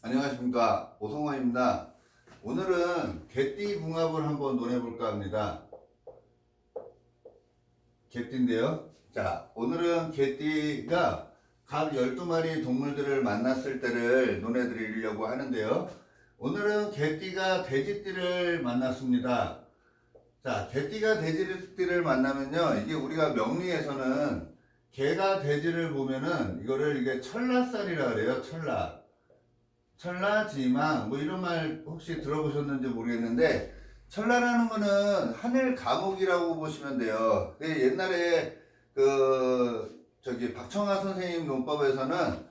안녕하십니까, 오성원입니다. 오늘은 개띠 궁합을 한번 논해볼까 합니다. 개띠인데요. 자, 오늘은 개띠가 각 12마리 동물들을 만났을 때를 논해드리려고 하는데요. 오늘은 개띠가 돼지띠를 만났습니다. 자, 개띠가 돼지띠를 만나면요, 이게 우리가 명리에서는 개가 돼지를 보면은 이거를 이게 철라살이라 그래요. 철라지망 뭐 이런 말 혹시 들어보셨는지 모르겠는데, 철라라는 거는 하늘 감옥이라고 보시면 돼요. 옛날에 박청하 선생님 논법에서는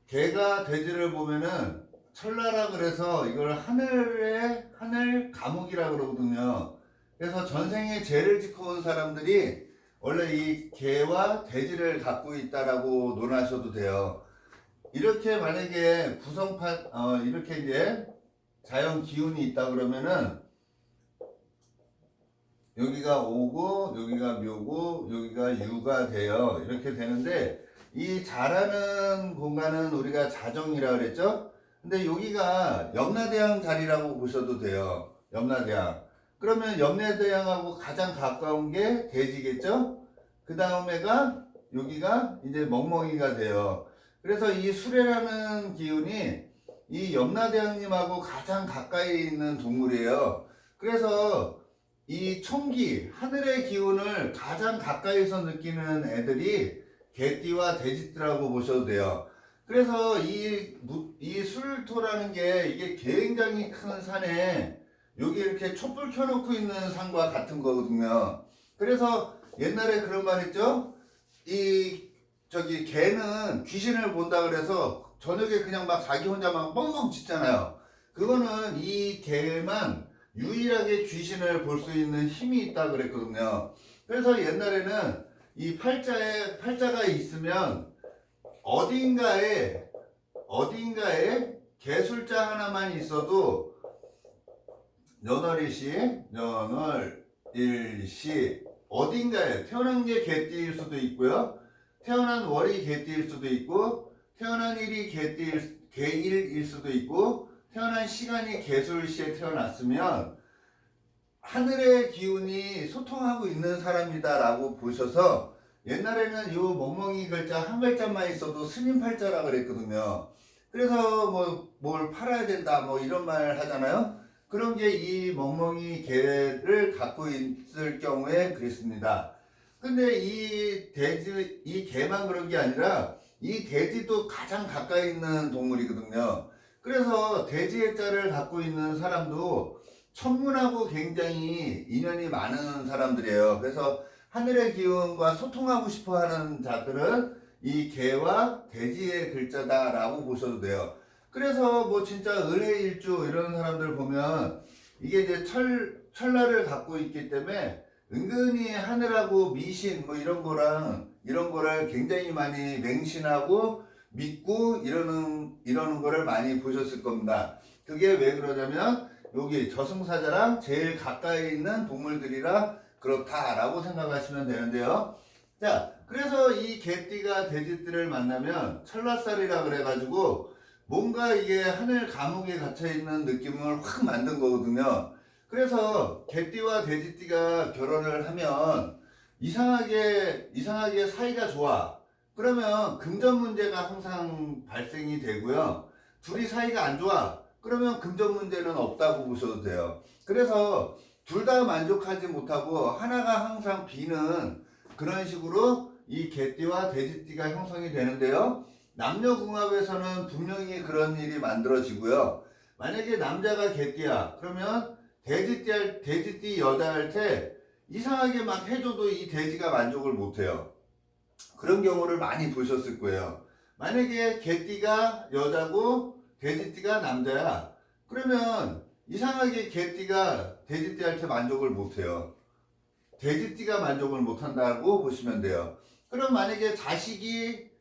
개가 돼지를 보면은 철라라 그래서 이걸 하늘 감옥이라 그러거든요. 그래서 전생에 죄를 짓고 온 사람들이 원래 이 개와 돼지를 갖고 있다라고 논하셔도 돼요. 이렇게 만약에 이렇게 이제 자연 기운이 있다 그러면은 여기가 오고 여기가 묘고 여기가 유가 돼요. 이렇게 되는데, 이 자라는 공간은 우리가 자정이라 그랬죠. 근데 여기가 염라대왕 자리라고 보셔도 돼요. 염라대왕. 그러면 염라대왕하고 가장 가까운 게 돼지겠죠. 그 다음에가 여기가 이제 멍멍이가 돼요. 그래서 이 수레라는 기운이 이 염라대왕님하고 가장 가까이 있는 동물이에요. 그래서 이 총기, 하늘의 기운을 가장 가까이서 느끼는 애들이 개띠와 돼지띠라고 보셔도 돼요. 그래서 이 술토라는 게 이게 굉장히 큰 산에 여기 이렇게 촛불 켜놓고 있는 산과 같은 거거든요. 그래서 옛날에 그런 말 했죠? 개는 귀신을 본다 그래서 저녁에 그냥 막 자기 혼자 막 뻥뻥 짖잖아요. 그거는 이 개만 유일하게 귀신을 볼 수 있는 힘이 있다 그랬거든요. 그래서 옛날에는 이 팔자가 있으면 어딘가에 개술자 하나만 있어도 연월일시 어딘가에 태어난 게 개띠일 수도 있고요. 태어난 월이 개띠일 수도 있고, 태어난 일이 개일일 수도 있고, 태어난 시간이 개술시에 태어났으면 하늘의 기운이 소통하고 있는 사람이다 라고 보셔서, 옛날에는 요 멍멍이 글자 한 글자만 있어도 스님 팔자라 그랬거든요. 그래서 뭘 팔아야 된다 뭐 이런 말 하잖아요. 그런 게 이 멍멍이 개를 갖고 있을 경우에 그랬습니다. 근데 이 개만 그런 게 아니라 이 돼지도 가장 가까이 있는 동물이거든요. 그래서 돼지의 자를 갖고 있는 사람도 천문하고 굉장히 인연이 많은 사람들이에요. 그래서 하늘의 기운과 소통하고 싶어 하는 자들은 이 개와 돼지의 글자다라고 보셔도 돼요. 그래서 뭐 진짜 을해일주 이런 사람들 보면 이게 이제 철라를 갖고 있기 때문에 은근히 하늘하고 미신 뭐 이런 거를 굉장히 많이 맹신하고 믿고 이러는 거를 많이 보셨을 겁니다. 그게 왜 그러냐면 여기 저승사자랑 제일 가까이 있는 동물들이라 그렇다라고 생각하시면 되는데요. 자, 그래서 이 개띠가 돼지띠를 만나면 철라살이라 그래가지고 뭔가 이게 하늘 감옥에 갇혀있는 느낌을 확 만든 거거든요. 그래서 개띠와 돼지띠가 결혼을 하면 이상하게 사이가 좋아. 그러면 금전 문제가 항상 발생이 되고요. 둘이 사이가 안 좋아. 그러면 금전 문제는 없다고 보셔도 돼요. 그래서 둘 다 만족하지 못하고 하나가 항상 비는 그런 식으로 이 개띠와 돼지띠가 형성이 되는데요. 남녀궁합에서는 분명히 그런 일이 만들어지고요. 만약에 남자가 개띠야, 그러면 돼지띠 여자한테 이상하게 막 해줘도 이 돼지가 만족을 못해요. 그런 경우를 많이 보셨을 거예요. 만약에 개띠가 여자고 돼지띠가 남자야, 그러면 이상하게 개띠가 돼지띠한테 만족을 못해요. 돼지띠가 만족을 못한다고 보시면 돼요. 그럼 만약에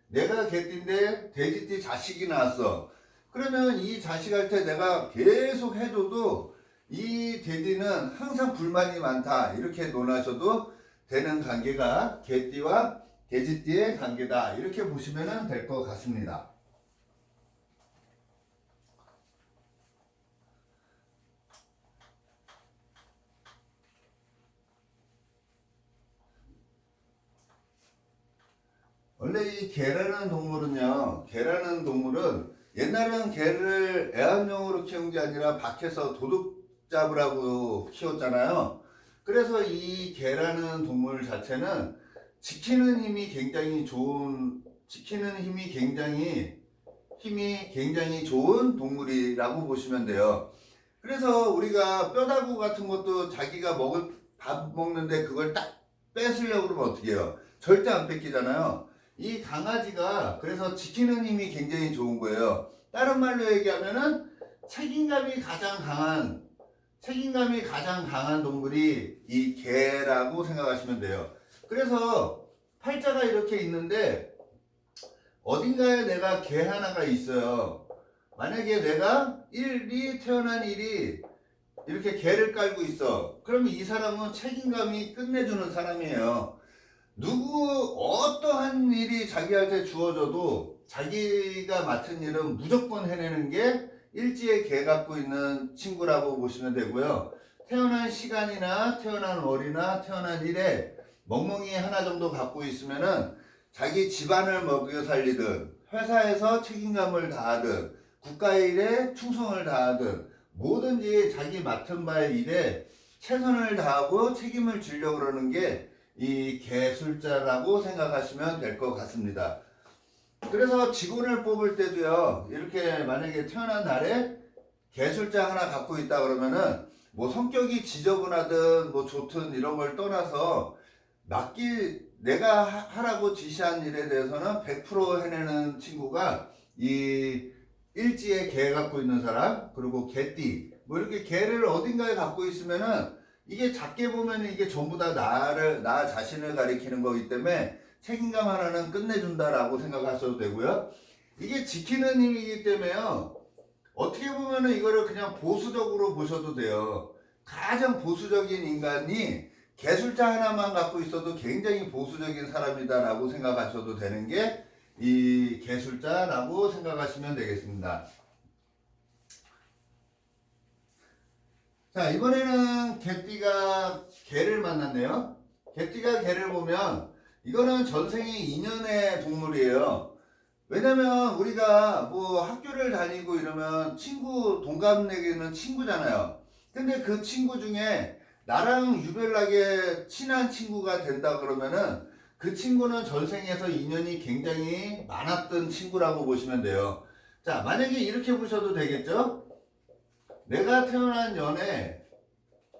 내가 개띠인데 돼지띠 자식이 나왔어. 그러면 이 자식한테 내가 계속 해줘도 이 돼지는 항상 불만이 많다, 이렇게 논하셔도 되는 관계가 개띠와 돼지띠의 관계다, 이렇게 보시면 될 것 같습니다. 원래 이 개라는 동물은 옛날에는 개를 애완용으로 키운 게 아니라 밖에서 도둑 잡으라고 키웠잖아요. 그래서 이 개라는 동물 자체는 지키는 힘이 굉장히 좋은 동물이라고 보시면 돼요. 그래서 우리가 뼈다구 같은 것도 자기가 밥 먹는데 그걸 딱 뺏으려고 그러면 어떻게 해요? 절대 안 뺏기잖아요. 이 강아지가 그래서 지키는 힘이 굉장히 좋은 거예요. 다른 말로 얘기하면은 책임감이 가장 강한 동물이 이 개라고 생각하시면 돼요. 그래서 팔자가 이렇게 있는데 어딘가에 내가 개 하나가 있어요. 만약에 내가 태어난 일이 이렇게 개를 깔고 있어. 그러면 이 사람은 책임감이 끝내주는 사람이에요. 어떠한 일이 자기한테 주어져도 자기가 맡은 일은 무조건 해내는 게 일지의 개 갖고 있는 친구라고 보시면 되고요. 태어난 시간이나 태어난 월이나 태어난 일에 멍멍이 하나 정도 갖고 있으면은 자기 집안을 먹여 살리든 회사에서 책임감을 다하든 국가의 일에 충성을 다하든 뭐든지 자기 맡은 바의 일에 최선을 다하고 책임을 지려고 그러는 게 이 개술자라고 생각하시면 될 것 같습니다. 그래서 직원을 뽑을 때도요, 이렇게 만약에 태어난 날에 개술자 하나 갖고 있다 그러면은 뭐 성격이 지저분하든 뭐 좋든 이런 걸 떠나서 내가 하라고 지시한 일에 대해서는 100% 해내는 친구가 이 일지에 개 갖고 있는 사람, 그리고 개띠, 뭐 이렇게 개를 어딘가에 갖고 있으면은 이게 작게 보면 이게 전부 다 나 자신을 가리키는 거기 때문에 책임감 하나는 끝내준다라고 생각하셔도 되고요. 이게 지키는 힘이기 때문에요. 어떻게 보면은 이거를 그냥 보수적으로 보셔도 돼요. 가장 보수적인 인간이 개술자 하나만 갖고 있어도 굉장히 보수적인 사람이다라고 생각하셔도 되는 게 이 개술자라고 생각하시면 되겠습니다. 자, 이번에는 개띠가 개를 만났네요. 개띠가 개를 보면 이거는 전생의 인연의 동물이에요. 왜냐면 우리가 뭐 학교를 다니고 이러면 동갑내기는 친구잖아요. 근데 그 친구 중에 나랑 유별나게 친한 친구가 된다 그러면은 그 친구는 전생에서 인연이 굉장히 많았던 친구라고 보시면 돼요. 자, 만약에 이렇게 보셔도 되겠죠? 내가 태어난 년에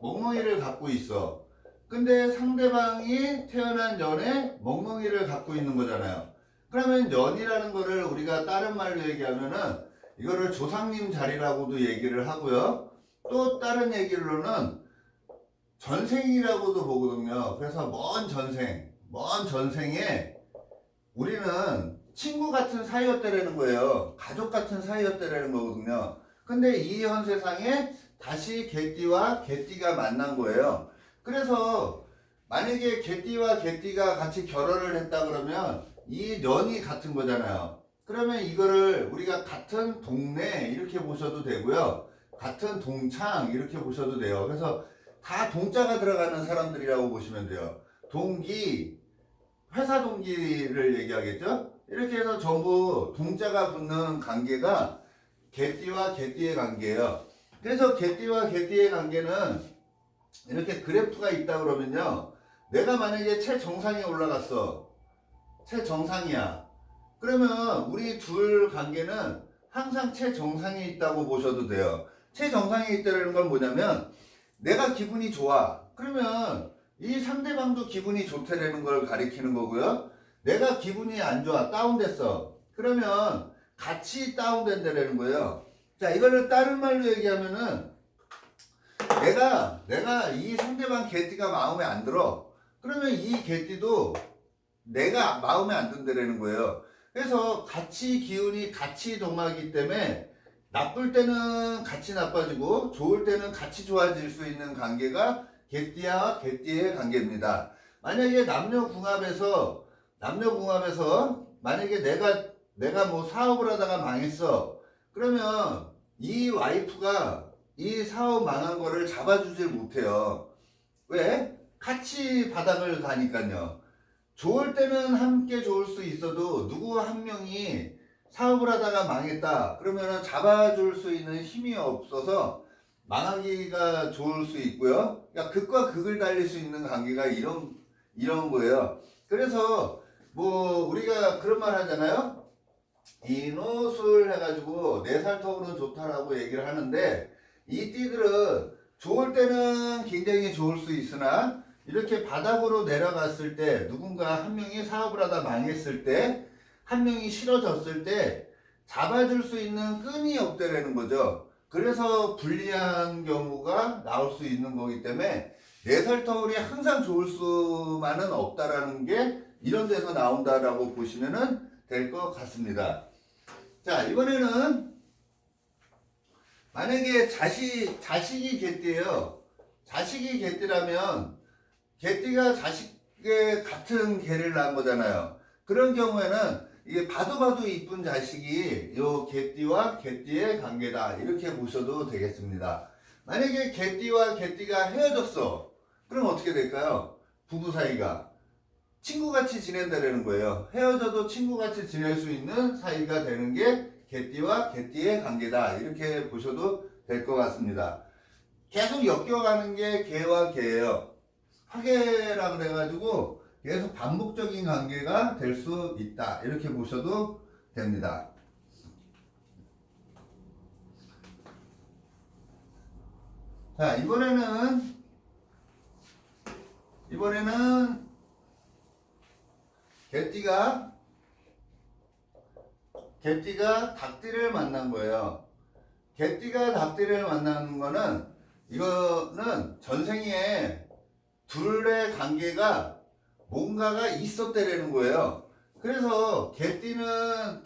멍멍이를 갖고 있어. 근데 상대방이 태어난 년에 멍멍이를 갖고 있는 거잖아요. 그러면 년이라는 거를 우리가 다른 말로 얘기하면은 이거를 조상님 자리라고도 얘기를 하고요. 또 다른 얘기로는 전생이라고도 보거든요. 그래서 먼 전생에 우리는 친구 같은 사이였다라는 거예요. 가족 같은 사이였다라는 거거든요. 근데 이 현 세상에 다시 개띠와 개띠가 만난 거예요. 그래서 만약에 개띠와 개띠가 같이 결혼을 했다 그러면 이 년이 같은 거잖아요. 그러면 이거를 우리가 같은 동네 이렇게 보셔도 되고요. 같은 동창 이렇게 보셔도 돼요. 그래서 다 동자가 들어가는 사람들이라고 보시면 돼요. 동기, 회사 동기를 얘기하겠죠? 이렇게 해서 전부 동자가 붙는 관계가 개띠와 개띠의 관계예요. 그래서 개띠와 개띠의 관계는 이렇게 그래프가 있다 그러면요. 내가 만약에 최정상에 올라갔어. 최정상이야. 그러면 우리 둘 관계는 항상 최정상에 있다고 보셔도 돼요. 최정상에 있다는 건 뭐냐면 내가 기분이 좋아. 그러면 이 상대방도 기분이 좋다라는 걸 가리키는 거고요. 내가 기분이 안 좋아. 다운됐어. 그러면 같이 다운된다라는 거예요. 자, 이거를 다른 말로 얘기하면은 내가 이 상대방 개띠가 마음에 안 들어. 그러면 이 개띠도 내가 마음에 안 든다라는 거예요. 그래서 기운이 같이 동하기 때문에 나쁠 때는 같이 나빠지고 좋을 때는 같이 좋아질 수 있는 관계가 개띠와 개띠의 관계입니다. 만약에 남녀궁합에서 만약에 내가 뭐 사업을 하다가 망했어. 그러면 이 와이프가 이 사업 망한 거를 잡아주질 못해요. 왜? 같이 바닥을 가니까요. 좋을 때는 함께 좋을 수 있어도 누구 한 명이 사업을 하다가 망했다 그러면은 잡아줄 수 있는 힘이 없어서 망하기가 좋을 수 있고요. 그러니까 극과 극을 달릴 수 있는 관계가 이런 거예요. 그래서 뭐 우리가 그런 말 하잖아요. 이노술 해가지고 4살 터울은 좋다라고 얘기를 하는데, 이 띠들은 좋을 때는 굉장히 좋을 수 있으나 이렇게 바닥으로 내려갔을 때, 누군가 한 명이 사업을 하다 망했을 때, 한 명이 싫어졌을 때 잡아줄 수 있는 끈이 없다라는 거죠. 그래서 불리한 경우가 나올 수 있는 거기 때문에 4살 터울이 항상 좋을 수만은 없다라는 게 이런 데서 나온다라고 보시면 될 것 같습니다. 자, 이번에는 만약에 자식이 개띠예요. 자식이 개띠라면 개띠가 자식의 같은 개를 낳은 거잖아요. 그런 경우에는 이게 봐도 이쁜 자식이 요 개띠와 개띠의 관계다 이렇게 보셔도 되겠습니다. 만약에 개띠와 개띠가 헤어졌어. 그럼 어떻게 될까요? 부부 사이가 친구같이 지낸다는 거예요. 헤어져도 친구같이 지낼 수 있는 사이가 되는 게 개띠와 개띠의 관계다 이렇게 보셔도 될 것 같습니다. 계속 엮여가는 게 개와 개예요. 화개라 그래가지고 계속 반복적인 관계가 될 수 있다 이렇게 보셔도 됩니다. 자, 이번에는 개띠가 닭띠를 만난 거예요. 개띠가 닭띠를 만나는 거는, 이거는 전생에 둘의 관계가 뭔가가 있었다라는 거예요. 그래서 개띠는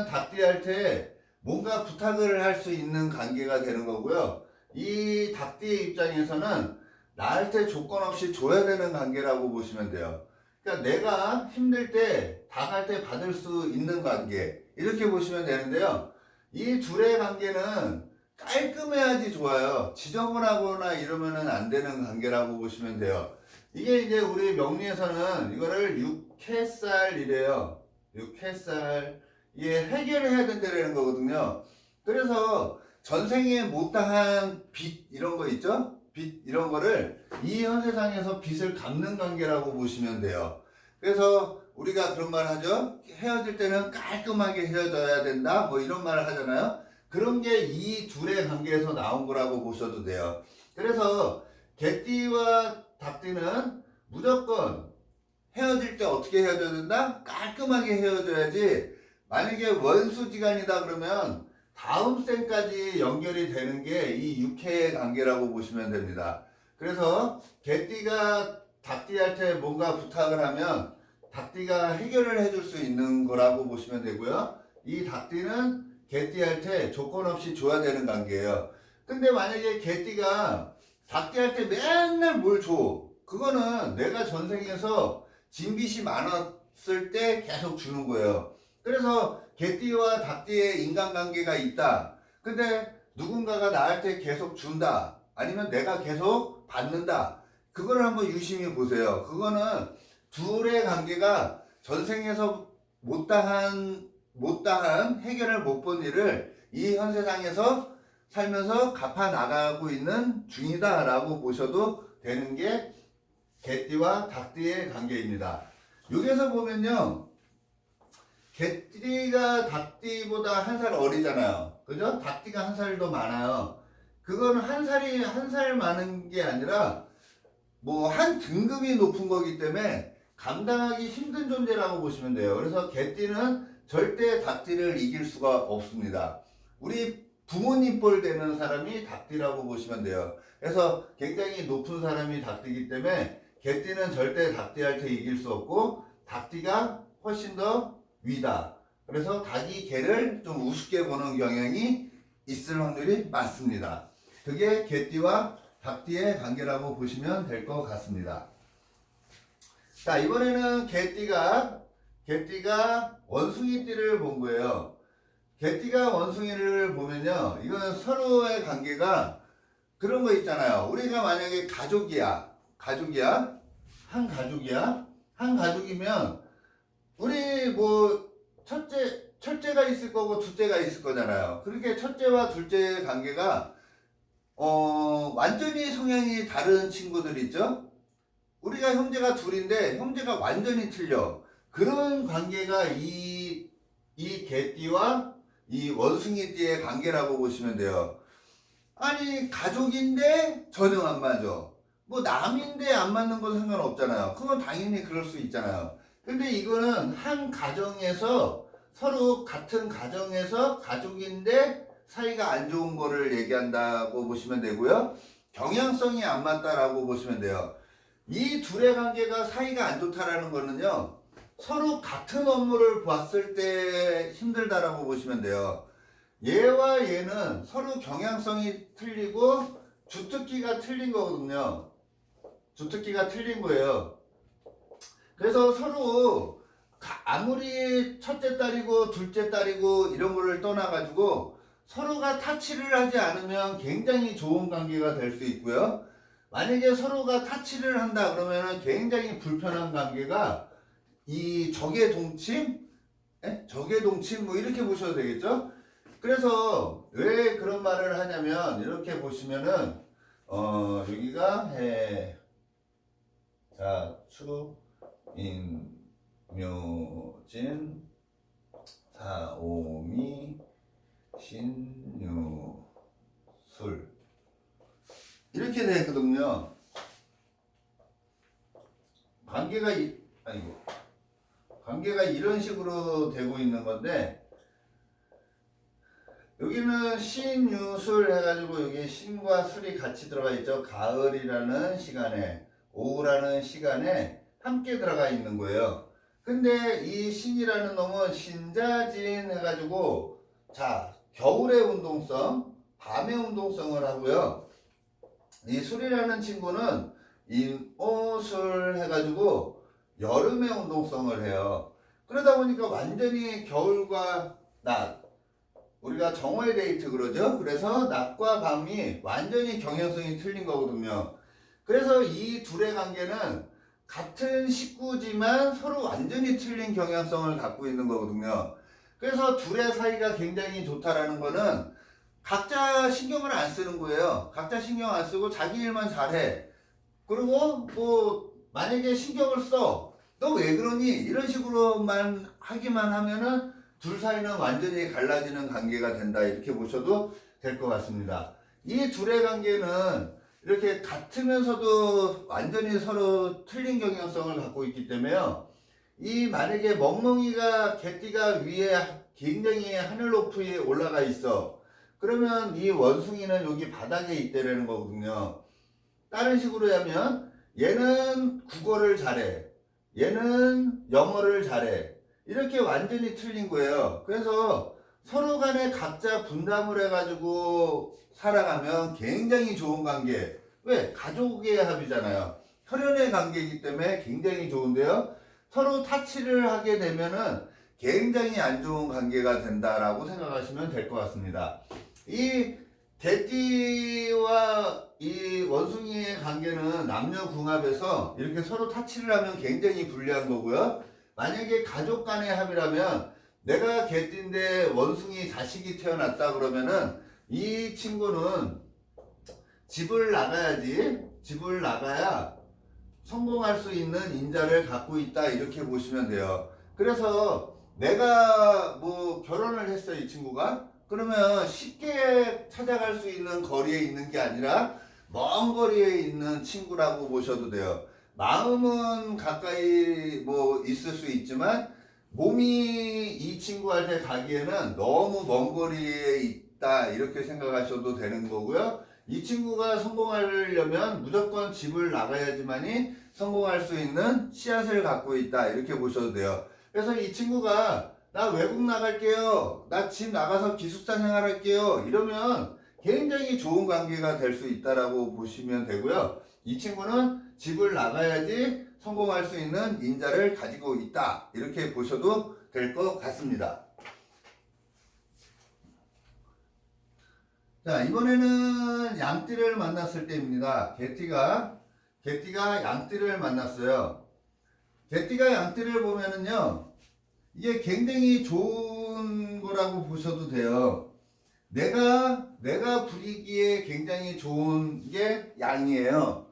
닭띠한테 뭔가 부탁을 할 수 있는 관계가 되는 거고요. 이 닭띠의 입장에서는 나한테 조건 없이 줘야 되는 관계라고 보시면 돼요. 그러니까 내가 힘들 때 닭한테 받을 수 있는 관계 이렇게 보시면 되는데요. 이 둘의 관계는 깔끔해야지 좋아요. 지저분하거나 이러면은 안 되는 관계라고 보시면 돼요. 이게 이제 우리 명리에서는 이거를 육해살이래요. 육해살. 이게 해결을 해야 된다는 거거든요. 그래서 전생에 못다한 빚 이런 거 있죠? 빚 이런 거를 이 현세상에서 빚을 갚는 관계라고 보시면 돼요. 그래서 우리가 그런 말 하죠. 헤어질 때는 깔끔하게 헤어져야 된다. 뭐 이런 말을 하잖아요. 그런 게 이 둘의 관계에서 나온 거라고 보셔도 돼요. 그래서 개띠와 닭띠는 무조건 헤어질 때 어떻게 헤어져야 된다? 깔끔하게 헤어져야지. 만약에 원수지간이다 그러면 다음 생까지 연결이 되는 게 이 육해의 관계라고 보시면 됩니다. 그래서 개띠가 닭띠한테 뭔가 부탁을 하면 닭띠가 해결을 해줄 수 있는 거라고 보시면 되고요. 이 닭띠는 개띠한테 조건 없이 줘야 되는 관계예요. 근데 만약에 개띠가 닭띠한테 맨날 뭘 줘. 그거는 내가 전생에서 진빚이 많았을 때 계속 주는 거예요. 그래서 개띠와 닭띠의 인간관계가 있다. 근데 누군가가 나한테 계속 준다. 아니면 내가 계속 받는다. 그거를 한번 유심히 보세요. 그거는 둘의 관계가 전생에서 못다한 해결을 못 본 일을 이 현세상에서 살면서 갚아 나가고 있는 중이다라고 보셔도 되는 게 개띠와 닭띠의 관계입니다. 여기서 보면요, 개띠가 닭띠보다 한 살 어리잖아요. 그죠? 닭띠가 한 살 더 많아요. 그건 한 살 많은 게 아니라 뭐 한 등급이 높은 거기 때문에 감당하기 힘든 존재라고 보시면 돼요. 그래서 개띠는 절대 닭띠를 이길 수가 없습니다. 우리 부모님 뻘 되는 사람이 닭띠라고 보시면 돼요. 그래서 굉장히 높은 사람이 닭띠이기 때문에 개띠는 절대 닭띠한테 이길 수 없고 닭띠가 훨씬 더 위다. 그래서 닭이 개를 좀 우습게 보는 경향이 있을 확률이 많습니다. 그게 개띠와 닭띠의 관계라고 보시면 될 것 같습니다. 자, 이번에는 개띠가 원숭이띠를 본 거예요. 개띠가 원숭이를 보면요, 이건 서로의 관계가 그런 거 있잖아요. 우리가 만약에 가족이야. 한 한 가족이면 우리 뭐 첫째가 있을 거고 둘째가 있을 거잖아요. 그렇게 첫째와 둘째의 관계가 완전히 성향이 다른 친구들 있죠? 우리가 형제가 둘인데 형제가 완전히 틀려. 그런 관계가 이 개띠와 이 원숭이띠의 관계라고 보시면 돼요. 아니 가족인데 전혀 안 맞아. 뭐 남인데 안 맞는 건 상관없잖아요. 그건 당연히 그럴 수 있잖아요. 근데 이거는 한 가정에서 서로 같은 가정에서 가족인데 사이가 안 좋은 거를 얘기한다고 보시면 되고요. 경향성이 안 맞다라고 보시면 돼요. 이 둘의 관계가 사이가 안 좋다라는 거는요. 서로 같은 업무를 봤을 때 힘들다라고 보시면 돼요. 얘와 얘는 서로 경향성이 틀리고 주특기가 틀린 거거든요. 주특기가 틀린 거예요. 그래서 서로 아무리 첫째 딸이고 둘째 딸이고 이런 거를 떠나가지고 서로가 타치를 하지 않으면 굉장히 좋은 관계가 될 수 있고요. 만약에 서로가 타치를 한다 그러면 굉장히 불편한 관계가 이 적의 동침? 적의 동침 뭐 이렇게 보셔도 되겠죠? 그래서 왜 그런 말을 하냐면 이렇게 보시면은 여기가 해, 자, 추, 인, 묘, 진, 사, 오, 미, 신, 유, 술 이렇게 되거든요. 관계가 이런 식으로 되고 있는 건데 여기는 신, 유, 술 해가지고 여기 신과 술이 같이 들어가 있죠. 가을이라는 시간에, 오후라는 시간에 함께 들어가 있는 거예요. 근데 이 신이라는 놈은 신자진 해가지고 자, 겨울의 운동성, 밤의 운동성을 하고요. 이 술이라는 친구는 인오술 해가지고 여름의 운동성을 해요. 그러다 보니까 완전히 겨울과 낮, 우리가 정오의 데이트 그러죠. 그래서 낮과 밤이 완전히 경향성이 틀린 거거든요. 그래서 이 둘의 관계는 같은 식구지만 서로 완전히 틀린 경향성을 갖고 있는 거거든요. 그래서 둘의 사이가 굉장히 좋다라는 거는 각자 신경을 안 쓰는 거예요. 각자 신경 안 쓰고 자기 일만 잘해. 그리고 뭐 만약에 신경을 써. 너 왜 그러니? 이런 식으로만 하기만 하면은 둘 사이는 완전히 갈라지는 관계가 된다. 이렇게 보셔도 될 것 같습니다. 이 둘의 관계는 이렇게 같으면서도 완전히 서로 틀린 경향성을 갖고 있기 때문에요. 이 만약에 멍멍이가 개띠가 위에 굉장히 하늘 높이 올라가 있어. 그러면 이 원숭이는 여기 바닥에 있다라는 거거든요. 다른 식으로 하면 얘는 국어를 잘해. 얘는 영어를 잘해. 이렇게 완전히 틀린 거예요. 그래서 서로 간에 각자 분담을 해가지고 살아가면 굉장히 좋은 관계. 왜? 가족의 합이잖아요. 혈연의 관계이기 때문에 굉장히 좋은데요. 서로 타치를 하게 되면은 굉장히 안 좋은 관계가 된다라고 생각하시면 될 것 같습니다. 이 개띠와 이 원숭이의 관계는 남녀궁합에서 이렇게 서로 타치를 하면 굉장히 불리한 거고요. 만약에 가족 간의 합이라면 내가 개띠인데 원숭이 자식이 태어났다 그러면은 이 친구는 집을 나가야지. 집을 나가야 성공할 수 있는 인자를 갖고 있다. 이렇게 보시면 돼요. 그래서 내가 뭐 결혼을 했어, 이 친구가. 그러면 쉽게 찾아갈 수 있는 거리에 있는 게 아니라 먼 거리에 있는 친구라고 보셔도 돼요. 마음은 가까이 뭐 있을 수 있지만 몸이 이 친구한테 가기에는 너무 먼 거리에 있다. 이렇게 생각하셔도 되는 거고요. 이 친구가 성공하려면 무조건 집을 나가야지만이 성공할 수 있는 씨앗을 갖고 있다. 이렇게 보셔도 돼요. 그래서 이 친구가 나 외국 나갈게요. 나 집 나가서 기숙사 생활할게요. 이러면 굉장히 좋은 관계가 될 수 있다라고 보시면 되고요. 이 친구는 집을 나가야지 성공할 수 있는 인자를 가지고 있다. 이렇게 보셔도 될 것 같습니다. 자, 이번에는 양띠를 만났을 때입니다. 개띠가 양띠를 만났어요. 개띠가 양띠를 보면은요, 이게 굉장히 좋은 거라고 보셔도 돼요. 내가 부리기에 굉장히 좋은 게 양이에요.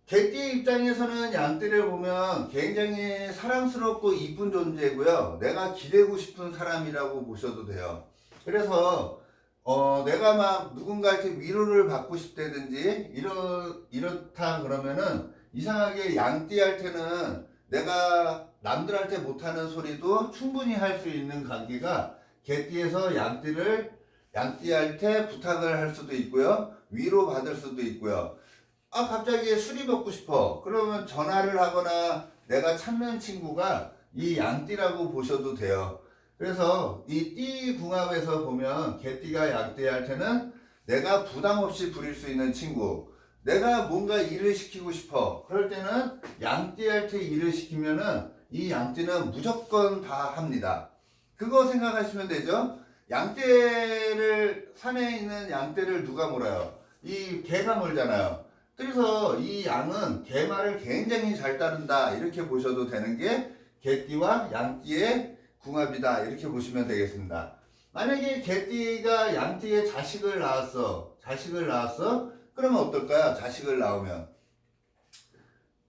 개띠 입장에서는 양띠를 보면 굉장히 사랑스럽고 이쁜 존재고요. 내가 기대고 싶은 사람이라고 보셔도 돼요. 그래서 내가 막 누군가한테 위로를 받고 싶다든지 이렇다 그러면은 이상하게 양띠한테는 내가 남들한테 못하는 소리도 충분히 할 수 있는 관계가 개띠에서 양띠한테 부탁을 할 수도 있고요. 위로 받을 수도 있고요. 아, 갑자기 술이 먹고 싶어. 그러면 전화를 하거나 내가 찾는 친구가 이 양띠라고 보셔도 돼요. 그래서 이 띠 궁합에서 보면 개띠가 양띠한테는 내가 부담 없이 부릴 수 있는 친구. 내가 뭔가 일을 시키고 싶어. 그럴 때는 양띠한테 일을 시키면은 이 양띠는 무조건 다 합니다. 그거 생각하시면 되죠? 산에 있는 양떼를 누가 몰아요? 이 개가 몰잖아요. 그래서 이 양은 개 말을 굉장히 잘 따른다. 이렇게 보셔도 되는 게 개띠와 양띠의 궁합이다. 이렇게 보시면 되겠습니다. 만약에 개띠가 양띠의 자식을 낳았어. 그러면 어떨까요? 자식을 낳으면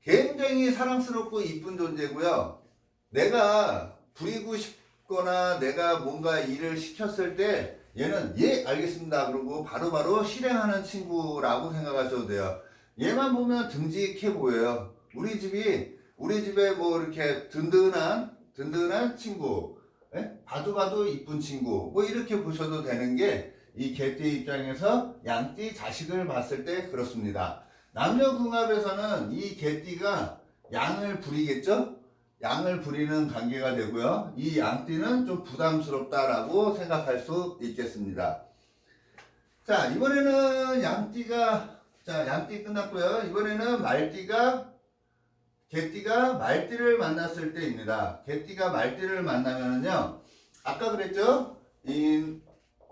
굉장히 사랑스럽고 이쁜 존재고요. 내가 부리고 싶거나 내가 뭔가 일을 시켰을 때 얘는 예 알겠습니다 그러고 바로바로 실행하는 친구라고 생각하셔도 돼요. 얘만 보면 듬직해 보여요. 우리 집에 뭐 이렇게 든든한 친구, 봐도 이쁜 친구, 뭐 이렇게 보셔도 되는 게 이 개띠 입장에서 양띠 자식을 봤을 때 그렇습니다. 남녀 궁합에서는 이 개띠가 양을 부리겠죠? 양을 부리는 관계가 되고요. 이 양띠는 좀 부담스럽다라고 생각할 수 있겠습니다. 자, 이번에는 양띠 끝났고요. 이번에는 개띠가 말띠를 만났을 때입니다. 개띠가 말띠를 만나면은요, 아까 그랬죠? 이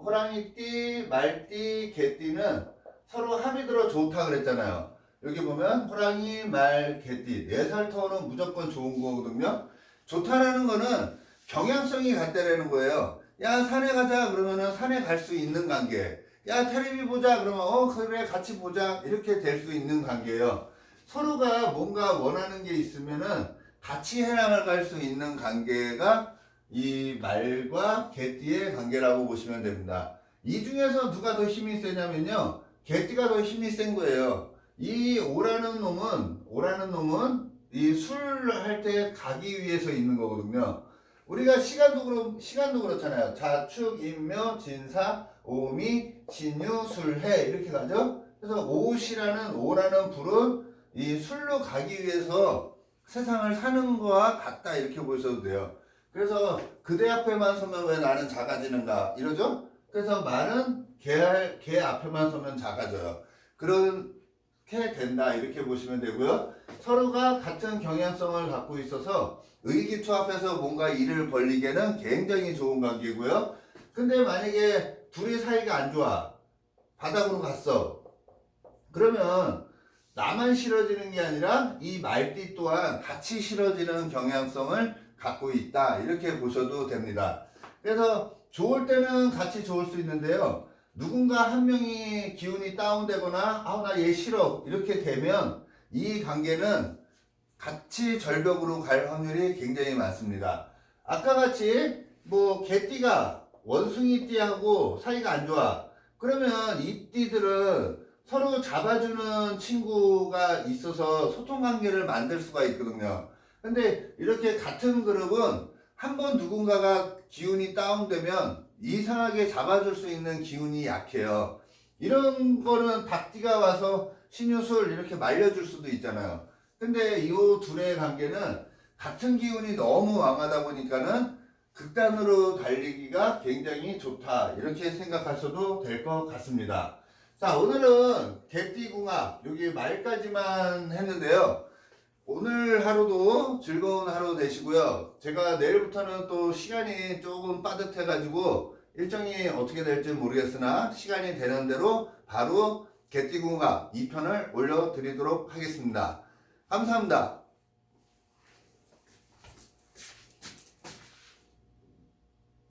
호랑이띠, 말띠, 개띠는 서로 합이 들어 좋다 그랬잖아요. 여기 보면 호랑이, 말, 개띠 4살 터는 무조건 좋은 거거든요. 좋다라는 거는 경향성이 같다라는 거예요. 야, 산에 가자 그러면은 산에 갈 수 있는 관계. 야, 테레비 보자 그러면 그래 같이 보자 이렇게 될 수 있는 관계예요. 서로가 뭔가 원하는 게 있으면은 같이 해나갈 수 있는 관계가 이 말과 개띠의 관계라고 보시면 됩니다. 이 중에서 누가 더 힘이 세냐면요, 개띠가 더 힘이 센 거예요. 이 오라는 놈은 이 술 할 때 가기 위해서 있는 거거든요. 우리가 시간도 그렇잖아요. 자축, 인묘, 진사, 오미, 신유, 술해 이렇게 가죠. 그래서 오라는 불은 이 술로 가기 위해서 세상을 사는 거와 같다 이렇게 보셔도 돼요. 그래서 그대 앞에만 서면 왜 나는 작아지는가 이러죠. 그래서 말은 개 앞에만 서면 작아져요. 그렇게 된다 이렇게 보시면 되고요. 서로가 같은 경향성을 갖고 있어서 의기투합해서 뭔가 일을 벌리기에는 굉장히 좋은 관계고요. 근데 만약에 둘이 사이가 안 좋아, 바닥으로 갔어, 그러면 나만 싫어지는 게 아니라 이 말띠 또한 같이 싫어지는 경향성을 갖고 있다 이렇게 보셔도 됩니다. 그래서 좋을 때는 같이 좋을 수 있는데요, 누군가 한 명이 기운이 다운되거나 나 얘 싫어 이렇게 되면 이 관계는 같이 절벽으로 갈 확률이 굉장히 많습니다. 아까 같이 뭐 개띠가 원숭이띠하고 사이가 안 좋아, 그러면 이 띠들은 서로 잡아주는 친구가 있어서 소통관계를 만들 수가 있거든요. 근데 이렇게 같은 그룹은 한번 누군가가 기운이 다운되면 이상하게 잡아줄 수 있는 기운이 약해요. 이런 거는 닭띠가 와서 신유술 이렇게 말려줄 수도 있잖아요. 근데 이 둘의 관계는 같은 기운이 너무 왕하다 보니까는 극단으로 달리기가 굉장히 좋다 이렇게 생각하셔도 될 것 같습니다. 자, 오늘은 개띠궁합 여기 말까지만 했는데요. 오늘 하루도 즐거운 하루 되시고요. 제가 내일부터는 또 시간이 조금 빠듯해 가지고 일정이 어떻게 될지 모르겠으나 시간이 되는 대로 바로 개띠궁합 2편을 올려드리도록 하겠습니다. 감사합니다.